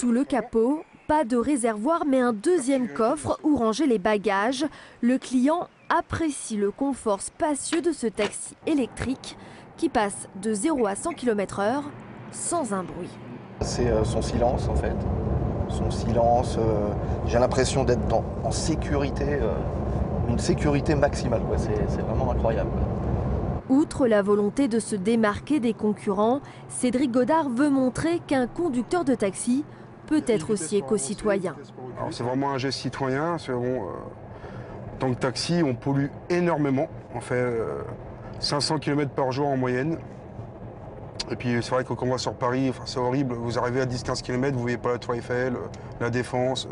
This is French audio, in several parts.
Sous le capot, pas de réservoir mais un deuxième coffre où ranger les bagages. Le client apprécie le confort spacieux de ce taxi électrique qui passe de 0 à 100 km/h sans un bruit. C'est son silence en fait. Son silence, j'ai l'impression d'être en sécurité, une sécurité maximale. C'est vraiment incroyable. Outre la volonté de se démarquer des concurrents, Cédric Godard veut montrer qu'un conducteur de taxi peut être aussi éco-citoyen. C'est vraiment un geste citoyen. En tant que taxi, on pollue énormément. On fait 500 km par jour en moyenne. Et puis c'est vrai que quand on va sur Paris, c'est horrible. Vous arrivez à 10-15 km, vous ne voyez pas la Tour Eiffel, la Défense.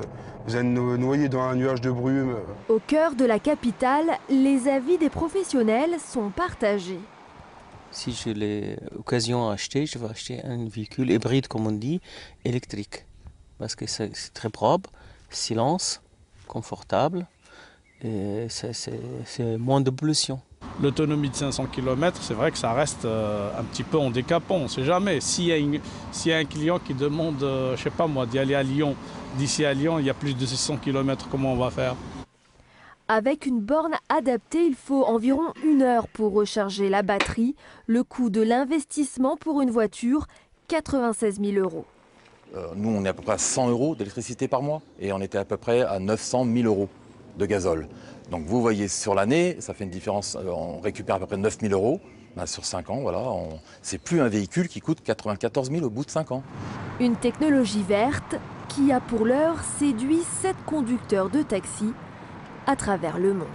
Vous êtes noyé dans un nuage de brume. Au cœur de la capitale, les avis des professionnels sont partagés. Si j'ai l'occasion d'acheter, je vais acheter un véhicule hybride, comme on dit, électrique. Parce que c'est très propre, silence, confortable, et c'est moins de pollution. L'autonomie de 500 km, c'est vrai que ça reste un petit peu handicapant, on ne sait jamais. S'il y a un client qui demande, je ne sais pas moi, d'y aller à Lyon, d'ici à Lyon, il y a plus de 600 km, comment on va faire? Avec une borne adaptée, il faut environ 1 heure pour recharger la batterie. Le coût de l'investissement pour une voiture, 96 000 €. Nous, on est à peu près à 100 € d'électricité par mois et on était à peu près à 900 000 € de gazole. Donc vous voyez, sur l'année, ça fait une différence, on récupère à peu près 9 000 €. Sur 5 ans, voilà, c'est plus un véhicule qui coûte 94 000 au bout de 5 ans. Une technologie verte qui a pour l'heure séduit 7 conducteurs de taxi à travers le monde.